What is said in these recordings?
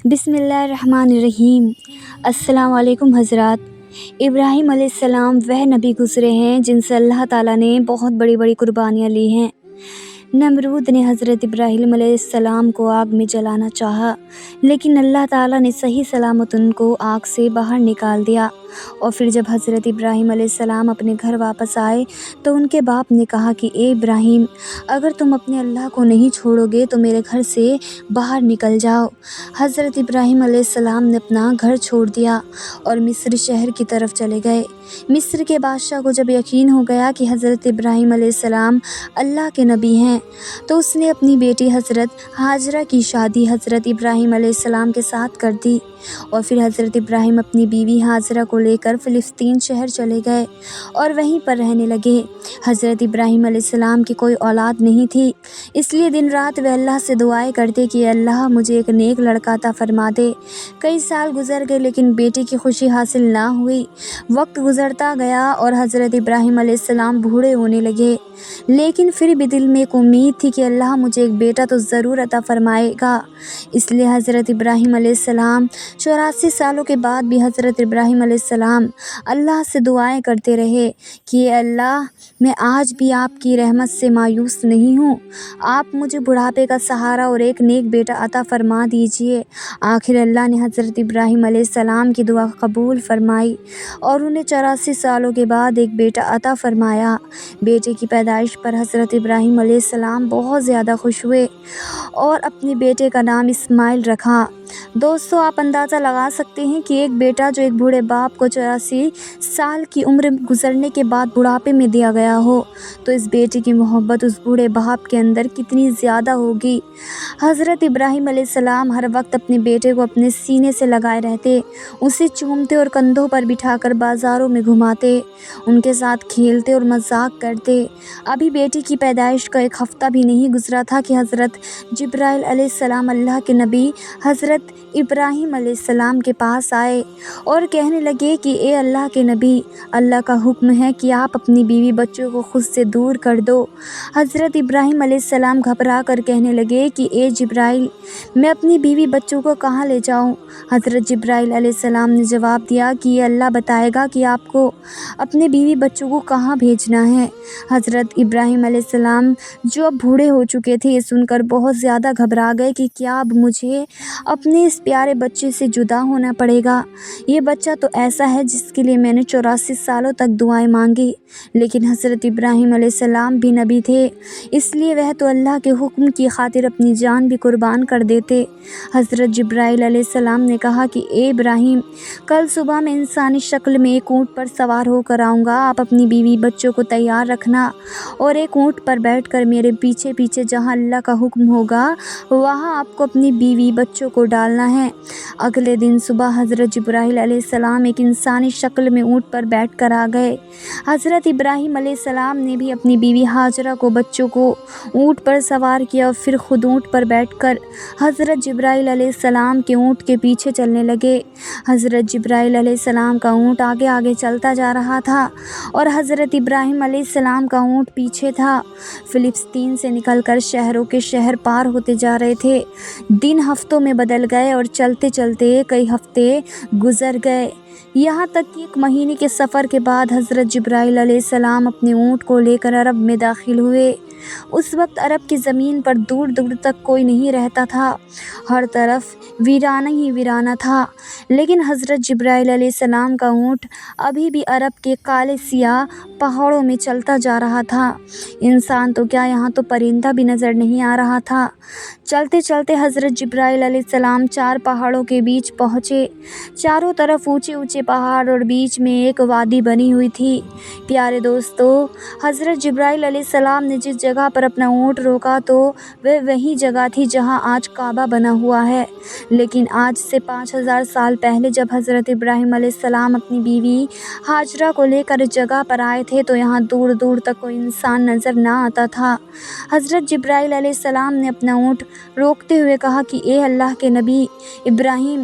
بسم اللہ الرحمن الرحیم۔ السلام علیکم حضرات۔ ابراہیم علیہ السلام وہ نبی گزرے ہیں جن سے اللہ تعالیٰ نے بہت بڑی بڑی قربانیاں لی ہیں۔ نمرود نے حضرت ابراہیم علیہ السلام کو آگ میں جلانا چاہا، لیکن اللہ تعالیٰ نے صحیح سلامت ان کو آگ سے باہر نکال دیا۔ اور پھر جب حضرت ابراہیم علیہ السلام اپنے گھر واپس آئے تو ان کے باپ نے کہا کہ اے ابراہیم، اگر تم اپنے اللہ کو نہیں چھوڑو گے تو میرے گھر سے باہر نکل جاؤ۔ حضرت ابراہیم علیہ السلام نے اپنا گھر چھوڑ دیا اور مصر شہر کی طرف چلے گئے۔ مصر کے بادشاہ کو جب یقین ہو گیا کہ حضرت ابراہیم علیہ السلام اللہ کے نبی ہیں تو اس نے اپنی بیٹی حضرت ہاجرہ کی شادی حضرت ابراہیم علیہ السلام کے ساتھ کر دی، اور پھر حضرت ابراہیم اپنی بیوی ہاجرہ کو لے کر فلسطین شہر چلے گئے اور وہیں پر رہنے لگے۔ حضرت ابراہیم علیہ السلام کی کوئی اولاد نہیں تھی، اس لیے دن رات وہ اللہ سے دعائیں کرتے کہ اللہ مجھے ایک نیک لڑکا عطا فرما دے۔ کئی سال گزر گئے لیکن بیٹی کی خوشی حاصل نہ ہوئی۔ وقت گزرتا گیا اور حضرت ابراہیم علیہ السلام بوڑھے ہونے لگے، لیکن پھر بھی دل میں ایک امید تھی کہ اللہ مجھے ایک بیٹا تو ضرور عطا فرمائے گا۔ اس لیے حضرت ابراہیم علیہ السلام 84 سالوں کے بعد بھی حضرت ابراہیم علیہ السلام اللہ سے دعائیں کرتے رہے کہ اے اللہ، میں آج بھی آپ کی رحمت سے مایوس نہیں ہوں، آپ مجھے بڑھاپے کا سہارا اور ایک نیک بیٹا عطا فرما دیجیے۔ آخر اللہ نے حضرت ابراہیم علیہ السلام کی دعا قبول فرمائی اور انہیں 84 سالوں کے بعد ایک بیٹا عطا فرمایا۔ بیٹے کی پیدائش پر حضرت ابراہیم علیہ السلام بہت زیادہ خوش ہوئے اور اپنے بیٹے کا نام اسماعیل رکھا۔ دوستو، آپ اندازہ لگا سکتے ہیں کہ ایک بیٹا جو ایک بوڑھے باپ کو 84 سال کی عمر گزرنے کے بعد بڑھاپے میں دیا گیا ہو تو اس بیٹے کی محبت اس بوڑھے باپ کے اندر کتنی زیادہ ہوگی۔ حضرت ابراہیم علیہ السلام ہر وقت اپنے بیٹے کو اپنے سینے سے لگائے رہتے، اسے چومتے اور کندھوں پر بٹھا کر بازاروں میں گھماتے، ان کے ساتھ کھیلتے اور مذاق کرتے۔ ابھی بیٹی کی پیدائش کا ایک ہفتہ بھی نہیں گزرا تھا کہ حضرت جبرائیل علیہ السلام اللہ کے نبی حضرت ابراہیم علیہ السلام کے پاس آئے اور کہنے لگے کہ اے اللہ کے نبی، اللہ کا حکم ہے کہ آپ اپنی بیوی بچوں کو خود سے دور کر دو۔ حضرت ابراہیم علیہ السلام گھبرا کر کہنے لگے کہ اے جبرائیل، میں اپنی بیوی بچوں کو کہاں لے جاؤں؟ حضرت جبرائیل علیہ السلام نے جواب دیا کہ یہ اللہ بتائے گا کہ آپ کو اپنے بیوی بچوں کو کہاں بھیجنا ہے۔ حضرت ابراہیم علیہ السلام جو اب بوڑھے ہو چکے تھے، یہ سن کر بہت زیادہ گھبرا گئے کہ کیا اب مجھے اپنے اس پیارے بچے سے جدا ہونا پڑے گا؟ یہ بچہ تو ایسا ہے جس کے لیے میں نے 84 سالوں تک دعائیں مانگی، لیکن حضرت ابراہیم علیہ السلام بھی نبی تھے، اس لیے وہ تو اللہ کے حکم کی خاطر اپنی جان بھی قربان کر دیتے۔ حضرت جبرائیل علیہ السلام نے کہا کہ اے ابراہیم، کل صبح میں انسانی شکل میں ایک اونٹ پر سوار ہو کر آؤں گا، آپ اپنی بیوی بچوں کو تیار رکھنا اور ایک اونٹ پر بیٹھ کر میرے پیچھے پیچھے جہاں اللہ کا حکم ہوگا وہاں آپ کو اپنی بیوی بچوں کو ڈالنا ہے۔ اگلے دن صبح حضرت جبرائیل علیہ السلام ایک انسانی شکل میں اونٹ پر بیٹھ کر آ گئے۔ حضرت ابراہیم علیہ السلام نے بھی اپنی بیوی ہاجرہ کو بچوں کو اونٹ پر سوار کیا اور پھر خود اونٹ پر بیٹھ کر حضرت جبرائیل علیہ السلام کے اونٹ کے پیچھے چلنے لگے۔ حضرت جبرائیل علیہ السلام کا اونٹ آگے آگے چلتا جا رہا تھا اور حضرت ابراہیم علیہ السلام کا اونٹ پیچھے تھا۔ فلسطین سے نکل کر شہروں کے شہر پار ہوتے جا رہے تھے۔ دن ہفتوں میں بدل گئے اور چلتے چلتے کئی ہفتے گزر گئے، یہاں تک کہ ایک مہینے کے سفر کے بعد حضرت جبرائیل علیہ السلام اپنے اونٹ کو لے کر عرب میں داخل ہوئے۔ اس وقت عرب کی زمین پر دور دور تک کوئی نہیں رہتا تھا، ہر طرف ویرانہ ہی ویرانہ تھا، لیکن حضرت جبرائیل علیہ السلام کا اونٹ ابھی بھی عرب کے کالے سیاہ پہاڑوں میں چلتا جا رہا تھا۔ انسان تو کیا، یہاں تو پرندہ بھی نظر نہیں آ رہا تھا۔ چلتے چلتے حضرت جبرائیل علیہ السلام 4 پہاڑوں کے بیچ پہنچے۔ چاروں طرف اونچے اونچے پہاڑ اور بیچ میں ایک وادی بنی ہوئی تھی۔ پیارے دوستو، حضرت جبرائیل علیہ السلام نے جس جگہ پر اپنا اونٹ روکا تو وہ وہی جگہ تھی جہاں آج کعبہ بنا ہوا ہے، لیکن آج سے 5000 سال پہلے جب حضرت ابراہیم علیہ السلام اپنی بیوی ہاجرہ کو لے کر اس جگہ پر آئے تھے تو یہاں دور دور تک کوئی انسان نظر نہ آتا تھا۔ حضرت جبرائیل علیہ السلام نے اپنا اونٹ روکتے ہوئے کہا کہ اے اللہ کے نبی ابراہیم،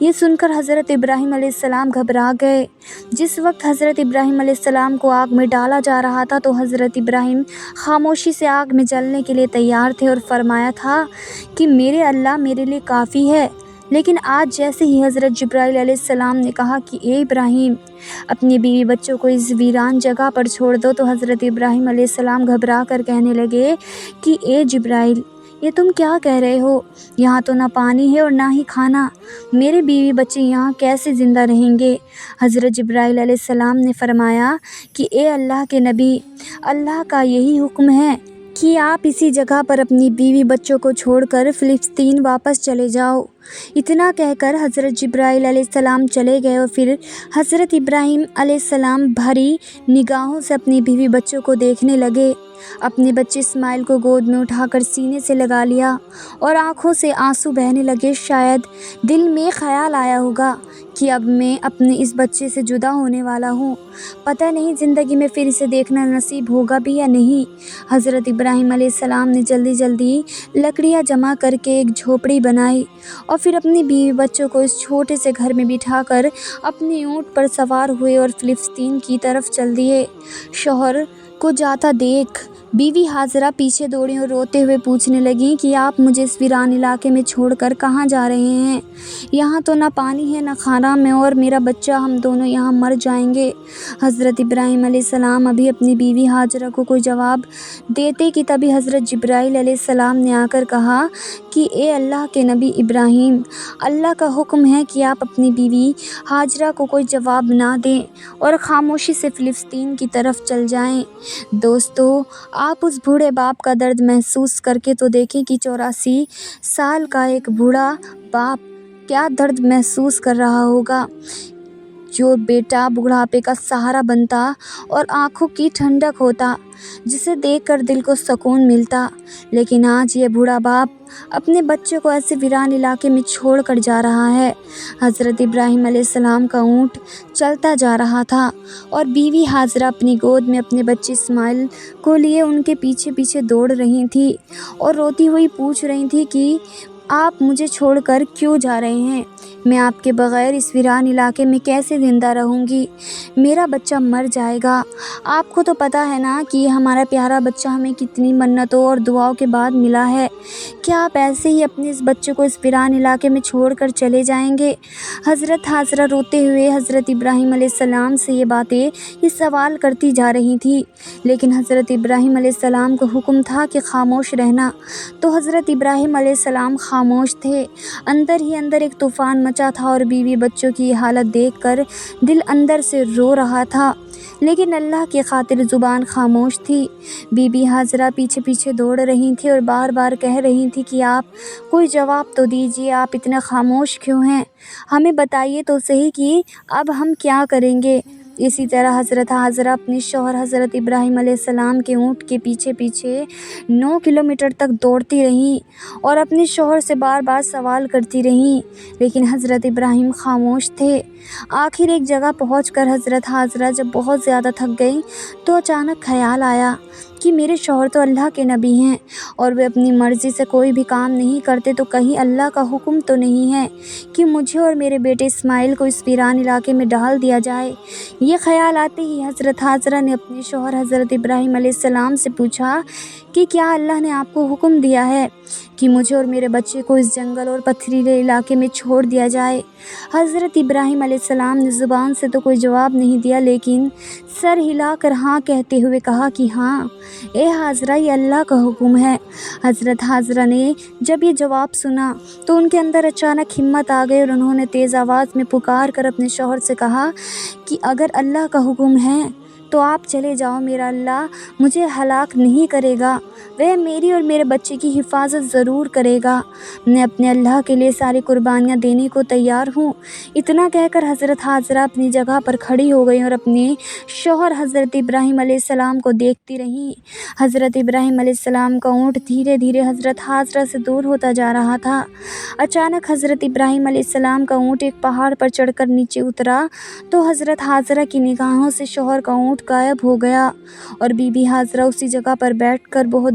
یہ سن کر حضرت ابراہیم علیہ السلام گھبرا گئے۔ جس وقت حضرت ابراہیم علیہ السلام کو آگ میں ڈالا جا رہا تھا تو حضرت ابراہیم خاموشی سے آگ میں جلنے کے لیے تیار تھے اور فرمایا تھا کہ میرے اللہ میرے لیے کافی ہے۔ لیکن آج جیسے ہی حضرت جبرائیل علیہ السلام نے کہا کہ اے ابراہیم اپنی بیوی بچوں کو اس ویران جگہ پر چھوڑ دو، تو حضرت ابراہیم علیہ السلام گھبرا کر کہنے لگے کہ اے جبرائیل، یہ تم کیا کہہ رہے ہو؟ یہاں تو نہ پانی ہے اور نہ ہی کھانا، میرے بیوی بچے یہاں کیسے زندہ رہیں گے؟ حضرت جبرائیل علیہ السلام نے فرمایا کہ اے اللہ کے نبی، اللہ کا یہی حکم ہے کہ آپ اسی جگہ پر اپنی بیوی بچوں کو چھوڑ کر فلسطین واپس چلے جاؤ۔ اتنا کہہ کر حضرت جبرائیل علیہ السلام چلے گئے اور پھر حضرت ابراہیم علیہ السلام بھری نگاہوں سے اپنی بیوی بچوں کو دیکھنے لگے۔ اپنے بچے اسماعیل کو گود میں اٹھا کر سینے سے لگا لیا اور آنکھوں سے آنسو بہنے لگے۔ شاید دل میں خیال آیا ہوگا کہ اب میں اپنے اس بچے سے جدا ہونے والا ہوں، پتہ نہیں زندگی میں پھر اسے دیکھنا نصیب ہوگا بھی یا نہیں۔ حضرت ابراہیم علیہ السلام نے جلدی جلدی لکڑیاں جمع کر کے ایک جھوپڑی بنائی اور پھر اپنی بیوی بچوں کو اس چھوٹے سے گھر میں بٹھا کر اپنے اونٹ پر سوار ہوئے اور فلسطین کی طرف چل دیے۔ شوہر کو جاتا دیکھ بیوی حاجرہ پیچھے دوڑی اور روتے ہوئے پوچھنے لگیں کہ آپ مجھے اس ویران علاقے میں چھوڑ کر کہاں جا رہے ہیں؟ یہاں تو نہ پانی ہے نہ کھانا، میں اور میرا بچہ ہم دونوں یہاں مر جائیں گے۔ حضرت ابراہیم علیہ السلام ابھی اپنی بیوی حاجرہ کو کوئی جواب دیتے کہ تبھی حضرت جبرائیل علیہ السلام نے آ کر کہا کہ اے اللہ کے نبی ابراہیم، اللہ کا حکم ہے کہ آپ اپنی بیوی حاجرہ کو کوئی جواب نہ دیں اور خاموشی سے فلسطین کی طرف چل جائیں۔ دوستو، آپ اس بوڑھے باپ کا درد محسوس کر کے تو دیکھیں کہ 84 سال کا ایک بوڑھا باپ کیا درد محسوس کر رہا ہوگا، جو بیٹا بڑھاپے کا سہارا بنتا اور آنکھوں کی ٹھنڈک ہوتا، جسے دیکھ کر دل کو سکون ملتا۔ لیکن آج یہ بوڑھا باپ اپنے بچے کو ایسے ویران علاقے میں چھوڑ کر جا رہا ہے۔ حضرت ابراہیم علیہ السلام کا اونٹ چلتا جا رہا تھا اور بیوی حاجرہ اپنی گود میں اپنے بچے اسماعیل کو لیے ان کے پیچھے پیچھے دوڑ رہی تھی اور روتی ہوئی پوچھ رہی تھی کہ آپ مجھے چھوڑ کر کیوں جا رہے ہیں؟ میں آپ کے بغیر اس ویران علاقے میں کیسے زندہ رہوں گی؟ میرا بچہ مر جائے گا۔ آپ کو تو پتہ ہے نا کہ ہمارا پیارا بچہ ہمیں کتنی منتوں اور دعاؤں کے بعد ملا ہے۔ کیا آپ ایسے ہی اپنے اس بچے کو اس ویران علاقے میں چھوڑ کر چلے جائیں گے؟ حضرت حاجرہ روتے ہوئے حضرت ابراہیم علیہ السلام سے یہ سوال کرتی جا رہی تھی، لیکن حضرت ابراہیم علیہ السلام کو حکم تھا کہ خاموش رہنا، تو حضرت ابراہیم علیہ السلام خاموش تھے۔ اندر ہی اندر ایک طوفان مچا تھا اور بیوی بچوں کی یہ حالت دیکھ کر دل اندر سے رو رہا تھا، لیکن اللہ کی خاطر زبان خاموش تھی۔ بی بی حاجرہ پیچھے پیچھے دوڑ رہی تھی اور بار بار کہہ رہی تھی کہ آپ کوئی جواب تو دیجیے، آپ اتنا خاموش کیوں ہیں؟ ہمیں بتائیے تو صحیح کہ اب ہم کیا کریں گے؟ اسی طرح حضرت حاجرہ اپنے شوہر حضرت ابراہیم علیہ السلام کے اونٹ کے پیچھے پیچھے 9 کلومیٹر تک دوڑتی رہیں اور اپنے شوہر سے بار بار سوال کرتی رہیں، لیکن حضرت ابراہیم خاموش تھے۔ آخر ایک جگہ پہنچ کر حضرت حاجرہ جب بہت زیادہ تھک گئیں تو اچانک خیال آیا کہ میرے شوہر تو اللہ کے نبی ہیں اور وہ اپنی مرضی سے کوئی بھی کام نہیں کرتے، تو کہیں اللہ کا حکم تو نہیں ہے کہ مجھے اور میرے بیٹے اسماعیل کو اس ویران علاقے میں ڈال دیا جائے؟ یہ خیال آتے ہی حضرت حاجرہ نے اپنے شوہر حضرت ابراہیم علیہ السلام سے پوچھا کہ کیا اللہ نے آپ کو حکم دیا ہے کہ مجھے اور میرے بچے کو اس جنگل اور پتھریلے علاقے میں چھوڑ دیا جائے؟ حضرت ابراہیم علیہ السلام نے زبان سے تو کوئی جواب نہیں دیا، لیکن سر ہلا کر ہاں کہتے ہوئے کہا کہ ہاں اے حاجرہ، یہ اللہ کا حکم ہے۔ حضرت حاجرہ نے جب یہ جواب سنا تو ان کے اندر اچانک ہمت آ گئی اور انہوں نے تیز آواز میں پکار کر اپنے شوہر سے کہا کہ اگر اللہ کا حکم ہے تو آپ چلے جاؤ، میرا اللہ مجھے ہلاک نہیں کرے گا، وہ میری اور میرے بچے کی حفاظت ضرور کرے گا، میں اپنے اللہ کے لیے ساری قربانیاں دینے کو تیار ہوں۔ اتنا کہہ کر حضرت حاجرہ اپنی جگہ پر کھڑی ہو گئیں اور اپنے شوہر حضرت ابراہیم علیہ السلام کو دیکھتی رہیں۔ حضرت ابراہیم علیہ السلام کا اونٹ دھیرے دھیرے حضرت حاجرہ سے دور ہوتا جا رہا تھا۔ اچانک حضرت ابراہیم علیہ السلام کا اونٹ ایک پہاڑ پر چڑھ کر نیچے اترا تو حضرت حاجرہ کی نگاہوں سے شوہر کا اونٹ غائب ہو گیا اور بی بی حاجرہ اسی جگہ پر بیٹھ کر بہت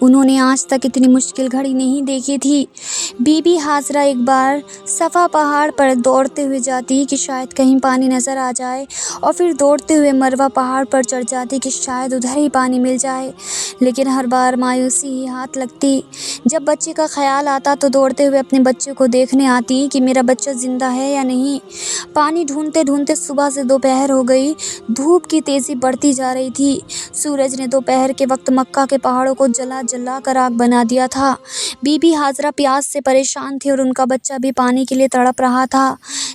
انہوں نے آج تک اتنی مشکل گھڑی نہیں دیکھی تھی۔ بی بی ہاجرہ ایک بار صفا پہاڑ پر دوڑتے ہوئے جاتی کہ شاید کہیں پانی نظر آ جائے، اور پھر دوڑتے ہوئے مروہ پہاڑ پر چڑھ جاتی کہ شاید ادھر ہی پانی مل جائے، لیکن ہر بار مایوسی ہی ہاتھ لگتی۔ جب بچے کا خیال آتا تو دوڑتے ہوئے اپنے بچے کو دیکھنے آتی کہ میرا بچہ زندہ ہے یا نہیں۔ پانی ڈھونڈتے ڈھونڈتے صبح سے دوپہر ہو گئی۔ دھوپ کی تیزی بڑھتی جا رہی تھی۔ سورج نے دوپہر کے وقت مکہ کے پہاڑوں کو جلا جلا کر راکھ بنا دیا تھا۔ بی بی ہاجرہ پیاس سے پریشان تھی اور ان کا بچہ بھی پانی کے لیے تڑپ رہا تھا۔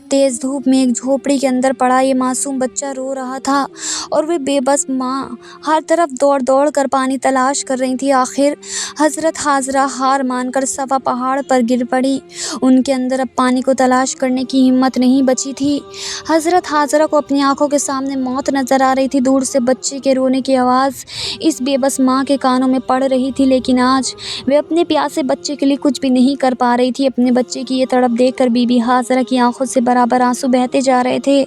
تیز دھوپ میں ایک جھوپڑی کے اندر پڑا یہ معصوم بچہ رو رہا تھا، اور وہ بے بس ماں ہر طرف دوڑ دوڑ کر پانی تلاش کر رہی تھی۔ آخر حضرت ہاجرہ ہار مان کر صفا پہاڑ پر گر پڑی۔ ان کے اندر اب پانی کو تلاش کرنے کی ہمت نہیں بچی تھی۔ حضرت ہاجرہ کو اپنی آنکھوں کے سامنے موت نظر آ رہی تھی۔ دور سے بچے کے رونے کی آواز اس بے بس ماں کے کانوں میں پڑ رہی تھی، لیکن آج وہ اپنے پیاسے بچے کے لیے کچھ بھی نہیں کر پا رہی تھی۔ اپنے بچے کی یہ تڑپ دیکھ کر بی بی ہاجرہ کی آنکھوں سے برابر آنسو بہتے جا رہے تھے،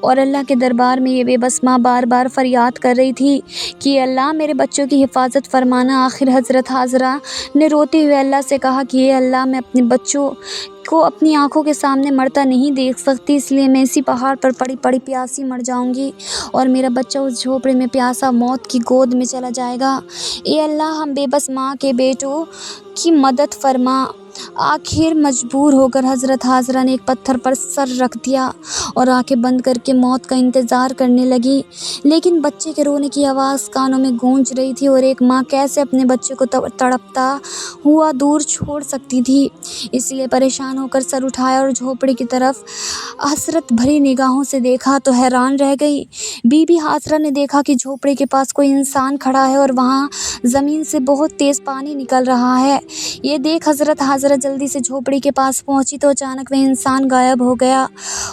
اور اللہ کے دربار میں یہ بے بس ماں بار بار فریاد کر رہی تھی کہ اللہ میرے بچوں کی حفاظت فرمانا۔ آخر حضرت ہاجرہ نے روتے ہوئے اللہ سے کہا کہ اے اللہ، میں اپنے بچوں کو اپنی آنکھوں کے سامنے مرتا نہیں دیکھ سکتی، اس لیے میں اسی پہاڑ پر پڑی پڑی پیاسی مر جاؤں گی، اور میرا بچہ اس جھوپڑی میں پیاسا موت کی گود میں چلا جائے گا۔ اے اللہ، ہم بے بس ماں کے بیٹوں کی مدد فرما۔ آخر مجبور ہو کر حضرت ہاجرہ نے ایک پتھر پر سر رکھ دیا اور آنکھیں بند کر کے موت کا انتظار کرنے لگی، لیکن بچے کے رونے کی آواز کانوں میں گونج رہی تھی، اور ایک ماں کیسے اپنے بچے کو تڑپتا ہوا دور چھوڑ سکتی تھی۔ اس لیے پریشان ہو کر سر اٹھایا اور جھوپڑی کی طرف حسرت بھری نگاہوں سے دیکھا تو حیران رہ گئی۔ بی بی ہاجرہ نے دیکھا کہ جھوپڑی کے پاس کوئی انسان کھڑا ہے اور وہاں زمین سے بہت تیز پانی نکل رہا ہے۔ یہ دیکھ حضرت ہاجرہ جلدی سے جھوپڑی کے پاس پہنچی تو اچانک وہ انسان غائب ہو گیا،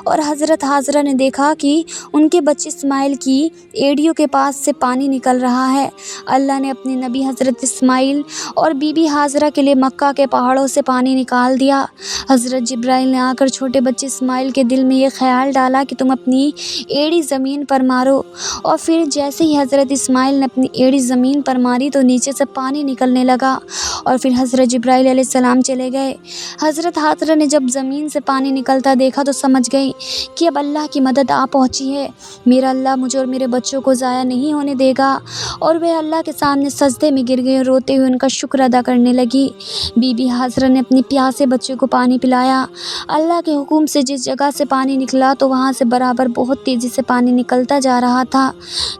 اور حضرت ہاجرہ نے دیکھا کہ ان کے بچے اسماعیل کی ایڑیوں کے پاس سے پانی نکل رہا ہے۔ اللہ نے اپنے نبی حضرت اسماعیل اور بی بی ہاجرہ کے لیے مکہ کے پہاڑوں سے پانی نکال دیا۔ حضرت جبرائیل نے آ کر چھوٹے بچے اسماعیل کے دل میں یہ خیال ڈالا کہ تم اپنی ایڑی زمین پر مارو، اور پھر جیسے ہی حضرت اسماعیل نے اپنی ایڑی زمین پر ماری تو نیچے سے پانی نکلنے لگا، اور پھر حضرت جبرائیل علیہ السلام چلے گئے۔ حضرت ہاجرہ نے جب زمین سے پانی نکلتا دیکھا تو سمجھ گئی کہ اب اللہ کی مدد آ پہنچی ہے، میرا اللہ مجھے اور میرے بچوں کو ضائع نہیں ہونے دے گا، اور وہ اللہ کے سامنے سجدے میں گر گئی اور روتے ہوئے ان کا شکر ادا کرنے لگی۔ بی بی ہاجرہ نے اپنے پیاسے بچے کو پانی پلایا۔ اللہ کے حکم سے جس جگہ سے پانی نکلا تو وہاں سے برابر بہت تیزی سے پانی نکلتا جا رہا تھا،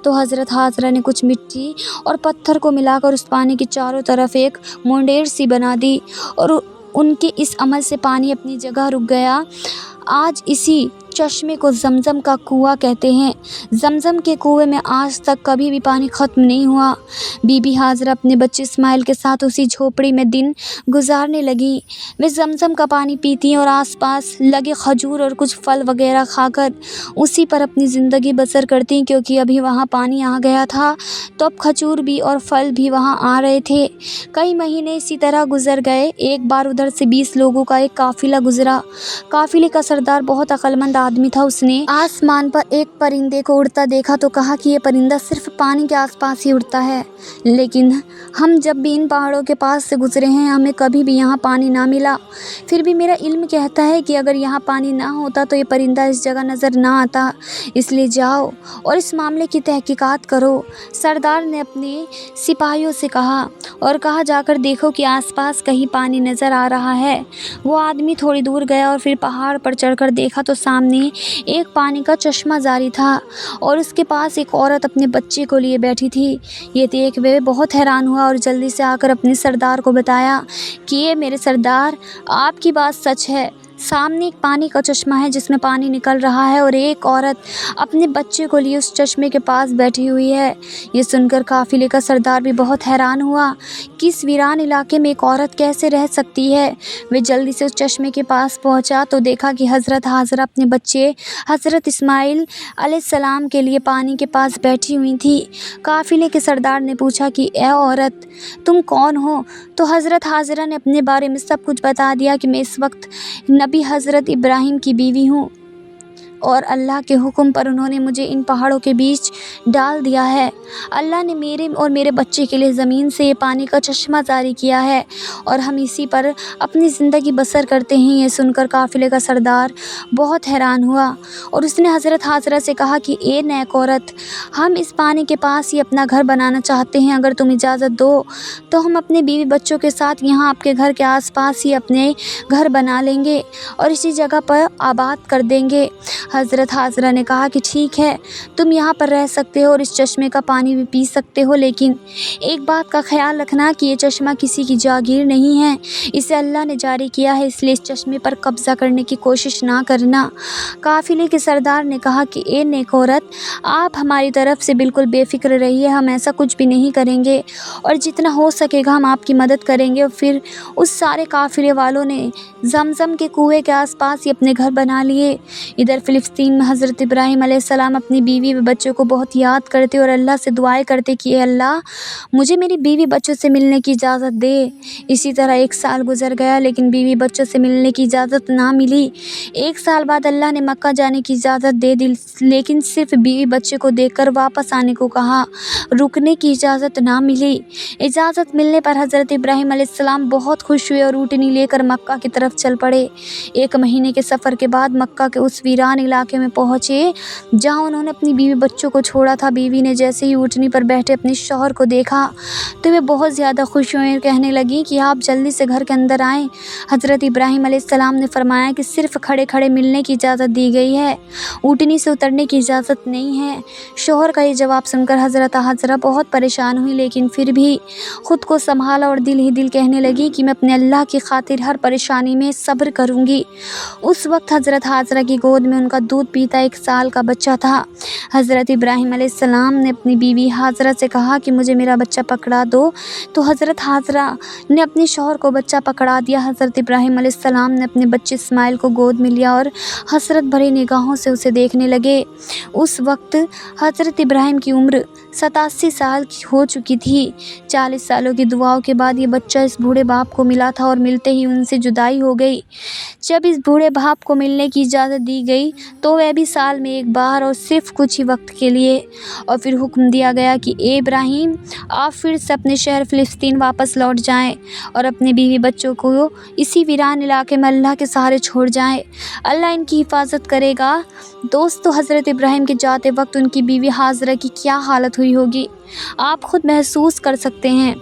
تو حضرت ہاجرہ نے کچھ مٹی اور پتھر کو ملا کر اس پانی کی چاروں طرف ایک مونڈیر سی بنا دی، اور ان کے اس عمل سے پانی اپنی جگہ رک گیا۔ آج اسی چشمے کو زمزم کا کنواں کہتے ہیں۔ زمزم کے کنویں میں آج تک کبھی بھی پانی ختم نہیں ہوا۔ بی بی ہاجرہ اپنے بچے اسماعیل کے ساتھ اسی جھوپڑی میں دن گزارنے لگی۔ وہ زمزم کا پانی پیتی اور آس پاس لگے کھجور اور کچھ پھل وغیرہ کھا کر اسی پر اپنی زندگی بسر کرتی، کیونکہ ابھی وہاں پانی آ گیا تھا تو اب کھجور بھی اور پھل بھی وہاں آ رہے تھے۔ کئی مہینے اسی طرح گزر گئے۔ ایک بار ادھر سے 20 لوگوں کا ایک قافلہ گزرا۔ قافلے کا سردار بہت عقل مند آدمی تھا۔ اس نے آسمان پر ایک پرندے کو اڑتا دیکھا تو کہا کہ یہ پرندہ صرف پانی کے آس پاس ہی اڑتا ہے، لیکن ہم جب بھی ان پہاڑوں کے پاس سے گزرے ہیں ہمیں کبھی بھی یہاں پانی نہ ملا، پھر بھی میرا علم کہتا ہے کہ اگر یہاں پانی نہ ہوتا تو یہ پرندہ اس جگہ نظر نہ آتا، اس لیے جاؤ اور اس معاملے کی تحقیقات کرو۔ سردار نے اپنے سپاہیوں سے کہا جا کر دیکھو کہ آس پاس کہیں پانی نظر آ رہا ہے۔ وہ آدمی تھوڑی دور گیا اور پھر پہاڑ پر چڑھ کر دیکھا تو سامنے ایک پانی کا چشمہ جاری تھا، اور اس کے پاس ایک عورت اپنے بچے کو لیے بیٹھی تھی۔ یہ دیکھ وہ بہت حیران ہوا اور جلدی سے آ کر اپنے سردار کو بتایا کہ یہ میرے سردار، آپ کی بات سچ ہے، سامنے ایک پانی کا چشمہ ہے جس میں پانی نکل رہا ہے، اور ایک عورت اپنے بچے کو لیے اس چشمے کے پاس بیٹھی ہوئی ہے۔ یہ سن کر قافلے کا سردار بھی بہت حیران ہوا کہ اس ویران علاقے میں ایک عورت کیسے رہ سکتی ہے۔ وہ جلدی سے اس چشمے کے پاس پہنچا تو دیکھا کہ حضرت ہاجرہ اپنے بچے حضرت اسماعیل علیہ السلام کے لیے پانی کے پاس بیٹھی ہوئی تھی۔ قافلے کے سردار نے پوچھا کہ اے عورت، تم کون ہو؟ تو حضرت ہاجرہ نے اپنے بارے میں سب کچھ بتا دیا کہ میں اس وقت نبی حضرت ابراہیم کی بیوی ہوں، اور اللہ کے حکم پر انہوں نے مجھے ان پہاڑوں کے بیچ ڈال دیا ہے۔ اللہ نے میرے اور میرے بچے کے لیے زمین سے یہ پانی کا چشمہ جاری کیا ہے اور ہم اسی پر اپنی زندگی بسر کرتے ہیں۔ یہ سن کر قافلے کا سردار بہت حیران ہوا اور اس نے حضرت حاضرہ سے کہا کہ اے نیک عورت، ہم اس پانی کے پاس ہی اپنا گھر بنانا چاہتے ہیں۔ اگر تم اجازت دو تو ہم اپنے بیوی بچوں کے ساتھ یہاں آپ کے گھر کے آس پاس ہی اپنے گھر بنا لیں گے اور اسی جگہ پر آباد کر دیں گے۔ حضرت حاضرہ نے کہا کہ ٹھیک ہے، تم یہاں پر رہ سکتے ہو اور اس چشمے کا پانی بھی پی سکتے ہو، لیکن ایک بات کا خیال رکھنا کہ یہ چشمہ کسی کی جاگیر نہیں ہے، اسے اللہ نے جاری کیا ہے، اس لیے اس چشمے پر قبضہ کرنے کی کوشش نہ کرنا۔ قافلے کے سردار نے کہا کہ اے نیک عورت، آپ ہماری طرف سے بالکل بے فکر رہیے، ہم ایسا کچھ بھی نہیں کریں گے اور جتنا ہو سکے گا ہم آپ کی مدد کریں گے۔ اور پھر اس سارے قافلے والوں نے زمزم کے کنویں کے آس پاس ہی اپنے گھر بنا لیے۔ ادھر فلسطین میں حضرت ابراہیم علیہ السلام اپنی بیوی و بچوں کو بہت یاد کرتے اور اللہ سے دعائیں کرتے کہ اے اللہ، مجھے میری بیوی بچوں سے ملنے کی اجازت دے۔ اسی طرح 1 سال گزر گیا لیکن بیوی بچوں سے ملنے کی اجازت نہ ملی۔ 1 سال بعد اللہ نے مکہ جانے کی اجازت دے دی، لیکن صرف بیوی بچے کو دیکھ کر واپس آنے کو کہا، رکنے کی اجازت نہ ملی۔ اجازت ملنے پر حضرت ابراہیم علیہ السلام بہت خوش ہوئے اور اونٹنی لے کر مکہ کی طرف چل پڑے۔ 1 مہینے کے سفر کے بعد مکہ کے اس ویران علاقے میں پہنچے جہاں انہوں نے اپنی بیوی بچوں کو چھوڑا تھا۔ بیوی نے جیسے ہی اونٹنی پر بیٹھے اپنے شوہر کو دیکھا تو وہ بہت زیادہ خوش ہوئیں اور کہنے لگیں کہ آپ جلدی سے گھر کے اندر آئیں۔ حضرت ابراہیم علیہ السلام نے فرمایا کہ صرف کھڑے کھڑے ملنے کی اجازت دی گئی ہے، اونٹنی سے اترنے کی اجازت نہیں ہے۔ شوہر کا یہ جواب سن کر حضرت حاضرہ بہت پریشان ہوئی، لیکن پھر بھی خود کو سنبھالا اور دل ہی دل کہنے لگی کہ میں اپنے اللہ کی خاطر ہر پریشانی میں صبر کروں گی۔ اس وقت حضرت حاضرہ کی گود میں ان کا دودھ پیتا 1 سال کا بچہ تھا۔ حضرت ابراہیم علیہ السلام نے اپنی بیوی حاضرہ سے کہا کہ مجھے میرا بچہ پکڑا دو، تو حضرت حاضرہ نے اپنے شوہر کو بچہ پکڑا دیا۔ حضرت ابراہیم علیہ السلام نے اپنے بچے اسماعیل کو گود میں لیا اور حسرت بھری نگاہوں سے اسے دیکھنے لگے۔ اس وقت حضرت ابراہیم کی عمر 87 سال کی ہو چکی تھی۔ 40 سالوں کی دعاؤں کے بعد یہ بچہ اس بوڑھے باپ کو ملا تھا اور ملتے ہی ان سے جدائی ہو گئی۔ جب اس بوڑھے باپ کو ملنے کی اجازت دی گئی تو وہ بھی سال میں 1 بار اور صرف کچھ ہی وقت کے لیے، اور پھر حکم دیا گیا کہ اے ابراہیم، آپ پھر سے اپنے شہر فلسطین واپس لوٹ جائیں اور اپنے بیوی بچوں کو اسی ویران علاقے میں اللہ کے سہارے چھوڑ جائیں، اللہ ان کی حفاظت کرے گا۔ دوستو، حضرت ابراہیم کے جاتے وقت ان کی بیوی حاضرہ کی کیا حالت ہوئی ہوگی آپ خود محسوس کر سکتے ہیں۔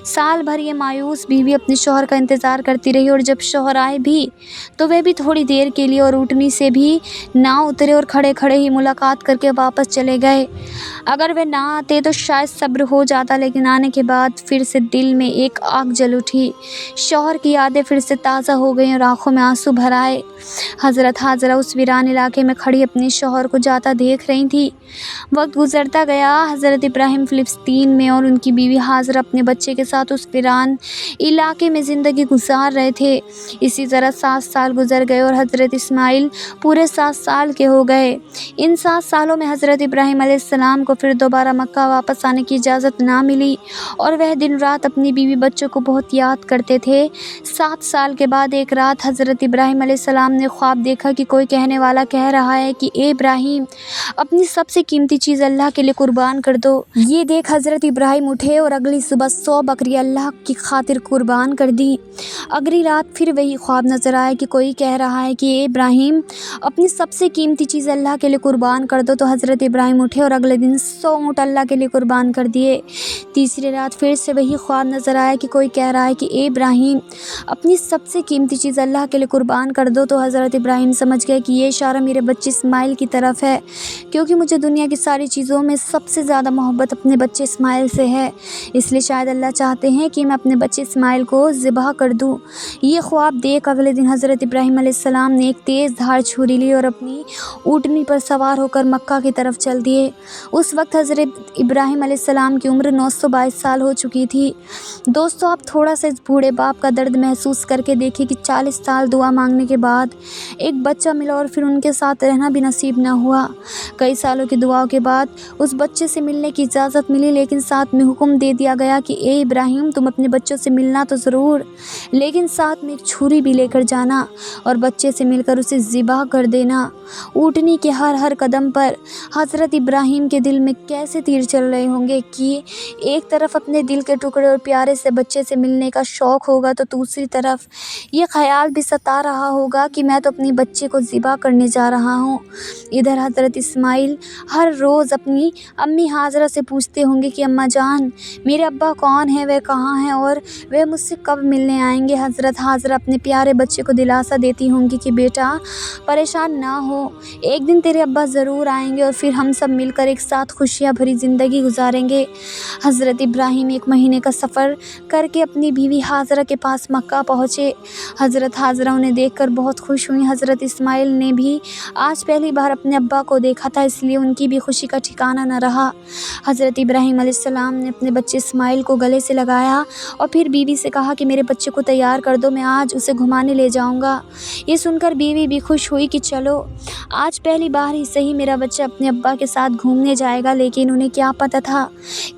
سال بھر یہ مایوس بیوی اپنے شوہر کا انتظار کرتی رہی اور جب شوہر آئے بھی تو وہ بھی تھوڑی دیر کے لیے اور اونٹنی سے بھی نہ اترے اور کھڑے کھڑے ہی ملاقات کر کے واپس چلے گئے۔ اگر وہ نہ آتے تو شاید صبر ہو جاتا، لیکن آنے کے بعد پھر سے دل میں ایک آگ جل اٹھی۔ شوہر کی یادیں پھر سے تازہ ہو گئیں اور آنکھوں میں آنسو بھر آئے۔ حضرت حاضرہ اس ویران علاقے میں کھڑی اپنے شوہر کو جاتا دیکھ رہی تھی۔ وقت گزرتا گیا، حضرت ابراہیم فلسطین میں اور ان کی بیوی حاضرہ اپنے بچے کے ساتھ اس ویران علاقے میں زندگی گزار رہے تھے۔ اسی طرح 7 سال گزر گئے اور حضرت اسماعیل پورے 7 سال کے ہو گئے۔ ان 7 سالوں میں حضرت ابراہیم علیہ السلام کو پھر دوبارہ مکہ واپس آنے کی اجازت نہ ملی اور وہ دن رات اپنی بیوی بچوں کو بہت یاد کرتے تھے۔ 7 سال کے بعد ایک رات حضرت ابراہیم علیہ السلام نے خواب دیکھا کہ کوئی کہنے والا کہہ رہا ہے کہ اے ابراہیم، اپنی سب سے قیمتی چیز اللہ کے لیے قربان کر دو۔ یہ دیکھ حضرت ابراہیم اٹھے اور اگلی صبح 100 بکری اللہ کی خاطر قربان کر دی۔ اگلی رات پھر وہی خواب نظر آیا کہ کوئی کہہ رہا ہے کہ اے ابراہیم، اپنی سب سے قیمتی چیز اللہ کے لیے قربان کر دو، تو حضرت ابراہیم اٹھے اور اگلے دن 100 اونٹ اللہ کے لیے قربان کر دیے۔ تیسری رات پھر سے وہی خواب نظر آیا کہ کوئی کہہ رہا ہے کہ اے ابراہیم، اپنی سب سے قیمتی چیز اللہ کے لیے قربان کر دو، تو حضرت ابراہیم سمجھ گئے کہ یہ اشارہ میرے بچے اسماعیل کی طرف ہے، کیونکہ مجھے دنیا کی ساری چیزوں میں سب سے زیادہ محبت اپنے بچے اسماعیل سے ہے، اس لیے شاید اللہ چاہتے ہیں کہ میں اپنے بچے اسماعیل کو ذبح کر دوں۔ یہ خواب دیکھ اگلے دن حضرت ابراہیم علیہ السلام نے ایک تیز دھار چھری لی اور اپنی اونٹنی پر سوار ہو کر مکہ کی طرف چل دیے۔ اس وقت حضرت ابراہیم علیہ السلام کی عمر 922 سال ہو چکی تھی۔ دوستو، آپ تھوڑا سا اس بوڑھے باپ کا درد محسوس کر کے دیکھیں کہ 40 سال دعا مانگنے کے بعد ایک بچہ ملا اور پھر ان کے ساتھ رہنا بھی نصیب نہ ہوا۔ کئی سالوں کی دعاؤں کے بعد اس بچے سے ملنے کی اجازت اجازت ملی، لیکن ساتھ میں حکم دے دیا گیا کہ اے ابراہیم، تم اپنے بچوں سے ملنا تو ضرور، لیکن ساتھ میں ایک چھری بھی لے کر جانا اور بچے سے مل کر اسے ذبح کر دینا۔ اونٹنی کے ہر قدم پر حضرت ابراہیم کے دل میں کیسے تیر چل رہے ہوں گے کہ ایک طرف اپنے دل کے ٹکڑے اور پیارے سے بچے سے ملنے کا شوق ہوگا، تو دوسری طرف یہ خیال بھی ستا رہا ہوگا کہ میں تو اپنی بچے کو ذبح کرنے جا رہا ہوں۔ ادھر حضرت اسماعیل ہر روز اپنی امی ہاجرہ سے پوچھتے ہوں گے کہ اماں جان، میرے ابا کون ہیں، وہ کہاں ہیں اور وہ مجھ سے کب ملنے آئیں گے؟ حضرت ہاجرہ اپنے پیارے بچے کو دلاسا دیتی ہوں گی کہ بیٹا پریشان نہ ہو، ایک دن تیرے ابا ضرور آئیں گے اور پھر ہم سب مل کر ایک ساتھ خوشیاں بھری زندگی گزاریں گے۔ حضرت ابراہیم 1 مہینے کا سفر کر کے اپنی بیوی ہاجرہ کے پاس مکہ پہنچے۔ حضرت ہاجرہ انہیں دیکھ کر بہت خوش ہوئیں۔ حضرت اسماعیل نے بھی آج پہلی بار اپنے ابا کو دیکھا تھا، اس لیے ان کی بھی خوشی کا ٹھکانہ نہ رہا۔ حضرت ابراہیم علیہ السلام نے اپنے بچے اسماعیل کو گلے سے لگایا اور پھر بیوی سے کہا کہ میرے بچے کو تیار کر دو، میں آج اسے گھمانے لے جاؤں گا۔ یہ سن کر بیوی بھی خوش ہوئی کہ چلو آج پہلی بار ہی صحیح میرا بچہ اپنے ابا کے ساتھ گھومنے جائے گا، لیکن انہیں کیا پتہ تھا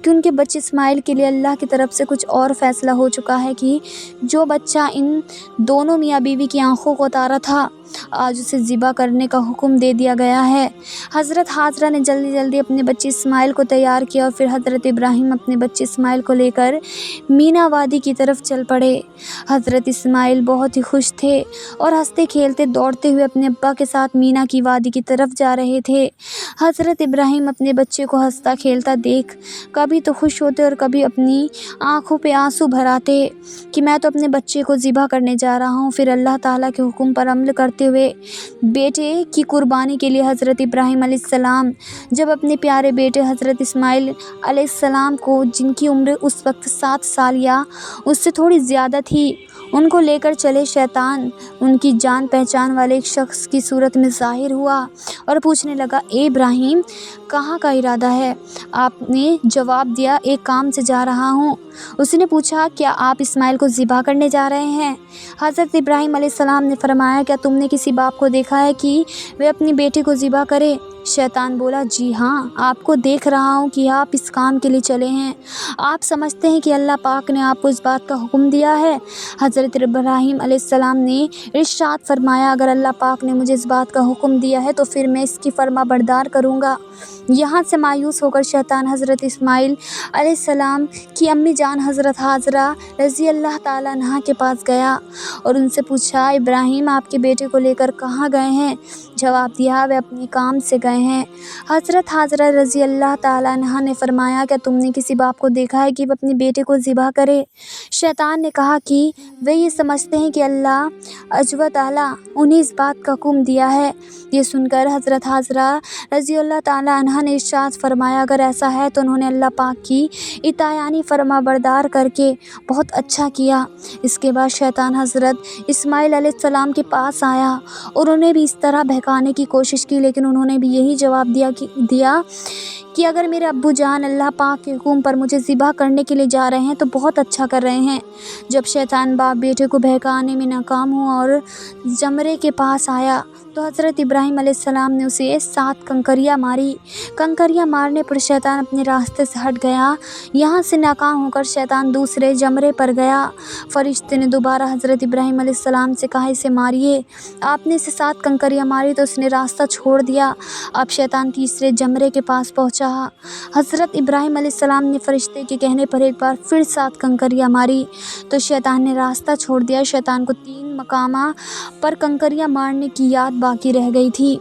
کہ ان کے بچے اسماعیل کے لیے اللہ کی طرف سے کچھ اور فیصلہ ہو چکا ہے کہ جو بچہ ان دونوں میاں بیوی کی آنکھوں کو تارا تھا، آج اسے ذبح کرنے کا حکم دے دیا گیا ہے۔ حضرت ہاجرہ نے جلدی اپنے بچے اسماعیل کو تیار کیا اور پھر حضرت ابراہیم اپنے بچے اسماعیل کو لے کر مینا وادی کی طرف چل پڑے۔ حضرت اسماعیل بہت ہی خوش تھے اور ہنستے کھیلتے دوڑتے ہوئے اپنے ابا کے ساتھ مینا کی وادی کی طرف جا رہے تھے۔ حضرت ابراہیم اپنے بچے کو ہنستا کھیلتا دیکھ کبھی تو خوش ہوتے اور کبھی اپنی آنکھوں پہ آنسو بھر آتے کہ میں تو اپنے بچے کو ذبح کرنے جا رہا ہوں۔ پھر اللہ تعالیٰ کے حکم پر عمل کرتے ہوئے بیٹے کی قربانی کے لیے حضرت ابراہیم علیہ السلام جب اپنے پیارے بیٹے حضرت اسماعیل علیہ السلام کو، جن کی عمر اس وقت 7 سال یا اس سے تھوڑی زیادہ تھی، ان کو لے کر چلے، شیطان ان کی جان پہچان والے ایک شخص کی صورت میں ظاہر ہوا اور پوچھنے لگا، اے ابراہیم کہاں کا ارادہ ہے؟ آپ نے جواب دیا، ایک کام سے جا رہا ہوں۔ اس نے پوچھا، کیا آپ اسماعیل کو ذبح کرنے جا رہے ہیں؟ حضرت ابراہیم علیہ السلام نے فرمایا، کیا تم نے کسی باپ کو دیکھا ہے کہ وہ اپنی بیٹی کو ذبح کرے؟ شیطان بولا، جی ہاں، آپ کو دیکھ رہا ہوں کہ آپ اس کام کے لیے چلے ہیں۔ آپ سمجھتے ہیں کہ اللہ پاک نے آپ کو اس بات کا حکم دیا ہے؟ حضرت ابراہیم علیہ السلام نے ارشاد فرمایا، اگر اللہ پاک نے مجھے اس بات کا حکم دیا ہے تو پھر میں اس کی فرما بردار کروں گا۔ یہاں سے مایوس ہو کر شیطان حضرت اسماعیل علیہ السلام کی امی جان حضرت ہاجرہ رضی اللہ تعالیٰ عنہا کے پاس گیا اور ان سے پوچھا، ابراہیم آپ کے بیٹے کو لے کر کہاں گئے ہیں؟ جواب دیا، وہ اپنے کام سے گئے ہیں۔ حضرت ہاجرہ رضی اللہ تعالیٰ عنہا نے فرمایا، کیا تم نے کسی باپ کو دیکھا ہے کہ وہ اپنے بیٹے کو ذبح کرے؟ شیطان نے کہا کہ وہ یہ سمجھتے ہیں کہ اللہ عز و جل انہیں اس بات کا حکم دیا ہے۔ یہ سن کر حضرت ہاجرہ رضی اللہ تعالیٰ عنہا نے ارشاد فرمایا، اگر ایسا ہے تو انہوں نے اللہ پاک کی اطاعت یعنی فرما بردار کر کے بہت اچھا کیا۔ اس کے بعد شیطان حضرت اسماعیل علیہ السلام کے پاس آیا اور انہیں بھی اس طرح بہکانے کی کوشش کی، لیکن انہوں نے بھی یہی جواب دیا کہ اگر میرے ابو جان اللہ پاک کے حکم پر مجھے ذبح کرنے کے لیے جا رہے ہیں تو بہت اچھا کر رہے ہیں۔ جب شیطان باپ بیٹے کو بہکانے میں ناکام ہوا اور جمرے کے پاس آیا تو حضرت ابراہیم علیہ السلام نے اسے 7 کنکریاں ماری۔ کنکریاں مارنے پر شیطان اپنے راستے سے ہٹ گیا۔ یہاں سے ناکام ہو کر شیطان دوسرے جمرے پر گیا۔ فرشتے نے دوبارہ حضرت ابراہیم علیہ السلام سے کہا، اسے ماریے۔ آپ نے اسے 7 کنکریاں ماری تو اس نے راستہ چھوڑ دیا۔ اب شیطان تیسرے جمرے کے پاس پہنچا۔ حضرت ابراہیم علیہ السلام نے فرشتے کے کہنے پر ایک بار پھر 7 کنکریاں ماری تو شیطان نے راستہ چھوڑ دیا۔ شیطان کو 3 مقامات پر کنکریاں مارنے کی یاد باقی رہ گئی تھی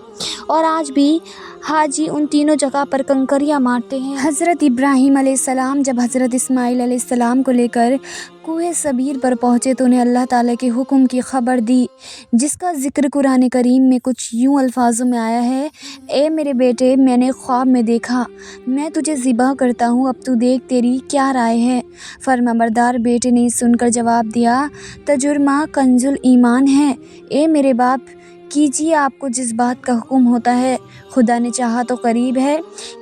اور آج بھی حاجی ان تینوں جگہ پر کنکریاں مارتے ہیں۔ حضرت ابراہیم علیہ السلام جب حضرت اسماعیل علیہ السلام کو لے کر کوہ صبیر پر پہنچے تو انہیں اللہ تعالیٰ کے حکم کی خبر دی، جس کا ذکر قرآن کریم میں کچھ یوں الفاظوں میں آیا ہے، اے میرے بیٹے، میں نے خواب میں دیکھا میں تجھے ذبح کرتا ہوں، اب تو دیکھ تیری کیا رائے ہے؟ فرمانبردار بیٹے نے سن کر جواب دیا، تجربہ کنز ایمان ہے، اے میرے باپ، کیجیے آپ کو جس بات کا حکم ہوتا ہے، خدا نے چاہا تو قریب ہے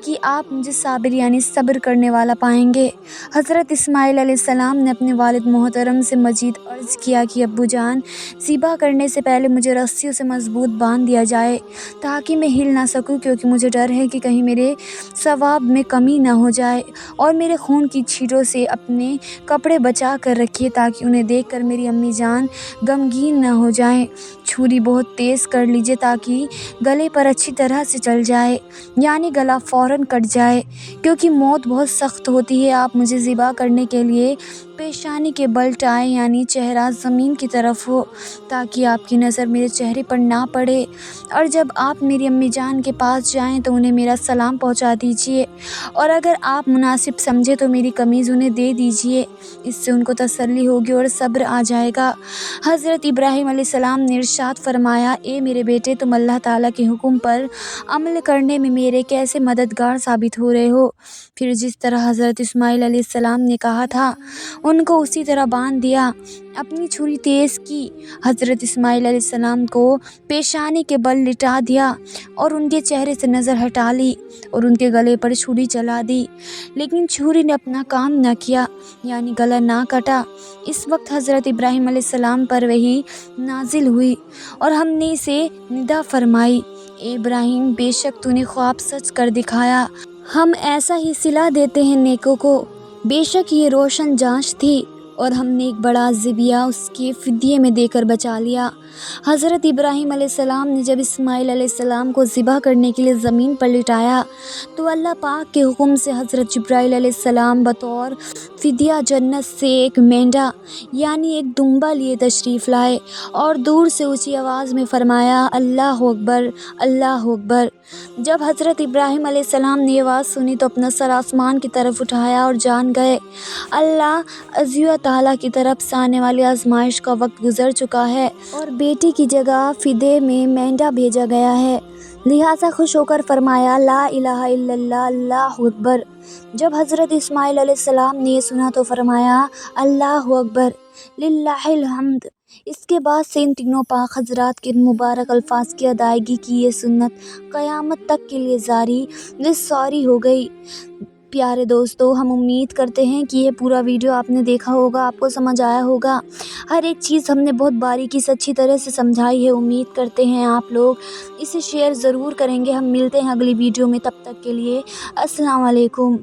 کہ آپ مجھے صابر یعنی صبر کرنے والا پائیں گے۔ حضرت اسماعیل علیہ السلام نے اپنے والد محترم سے مزید عرض کیا کہ ابو جان، ذبح کرنے سے پہلے مجھے رسیوں سے مضبوط باندھ دیا جائے تاکہ میں ہل نہ سکوں، کیونکہ مجھے ڈر ہے کہ کہیں میرے ثواب میں کمی نہ ہو جائے، اور میرے خون کی چھینٹوں سے اپنے کپڑے بچا کر رکھیے تاکہ انہیں دیکھ کر میری امی جان غمگین نہ ہو جائیں۔ چھری بہت تیز کر لیجیے تاکہ گلے پر اچھی طرح سے چل جائے، یعنی گلا فوراً کٹ جائے، کیونکہ موت بہت سخت ہوتی ہے۔ آپ مجھے ذبح کرنے کے لیے پیشانی کے بل ٹائیں، یعنی چہرہ زمین کی طرف ہو تاکہ آپ کی نظر میرے چہرے پر نہ پڑے، اور جب آپ میری امی جان کے پاس جائیں تو انہیں میرا سلام پہنچا دیجیے، اور اگر آپ مناسب سمجھے تو میری قمیض انہیں دے دیجیے، اس سے ان کو تسلی ہوگی اور صبر آ جائے گا۔ حضرت ابراہیم علیہ السلام نے ارشاد فرمایا، اے میرے بیٹے، تم اللہ تعالیٰ کے حکم پر عمل کرنے میں میرے کیسے مددگار ثابت ہو رہے ہو۔ پھر جس طرح حضرت اسماعیل علیہ السلام نے کہا تھا ان کو اسی طرح باندھ دیا، اپنی چھری تیز کی، حضرت اسماعیل علیہ السلام کو پیشانی کے بل لٹا دیا اور ان کے چہرے سے نظر ہٹا لی اور ان کے گلے پر چھری چلا دی، لیکن چھری نے اپنا کام نہ کیا، یعنی گلا نہ کٹا۔ اس وقت حضرت ابراہیم علیہ السلام پر وحی نازل ہوئی اور ہم نے اسے ندا فرمائی، اے ابراہیم، بے شک تو نے خواب سچ کر دکھایا، ہم ایسا ہی صلہ دیتے ہیں نیکوں کو۔ بے شک یہ روشن جانچ تھی اور ہم نے ایک بڑا ذبیحہ اس کے فدیے میں دے کر بچا لیا۔ حضرت ابراہیم علیہ السلام نے جب اسماعیل علیہ السلام کو ذبح کرنے کے لیے زمین پر لٹایا تو اللہ پاک کے حکم سے حضرت جبرائیل علیہ السلام بطور فدیہ جنت سے ایک مینڈا یعنی ایک دمبا لیے تشریف لائے اور دور سے اونچی آواز میں فرمایا، اللہ اکبر، اللہ اکبر۔ جب حضرت ابراہیم علیہ السلام نے یہ آواز سنی تو اپنا سر آسمان کی طرف اٹھایا اور جان گئے، اللہ عز و تعالیٰ کی طرف سے آنے والی آزمائش کا وقت گزر چکا ہے اور بیٹی کی جگہ فدیے میں مینڈا بھیجا گیا ہے، لہٰذا خوش ہو کر فرمایا، لا الہ الا اللہ، اللہ اکبر۔ جب حضرت اسماعیل علیہ السلام نے یہ سنا تو فرمایا، اللہ اکبر، للہ الحمد۔ اس کے بعد سے ان تینوں پاک حضرات کے ان مبارک الفاظ کی ادائیگی کی یہ سنت قیامت تک کے لیے جاری ہو گئی۔ پیارے دوستو، ہم امید کرتے ہیں کہ یہ پورا ویڈیو آپ نے دیکھا ہوگا، آپ کو سمجھ آیا ہوگا، ہر ایک چیز ہم نے بہت باریکی سے اچھی طرح سے سمجھائی ہے۔ امید کرتے ہیں آپ لوگ اسے شیئر ضرور کریں گے۔ ہم ملتے ہیں اگلی ویڈیو میں، تب تک کے لیے السلام علیکم۔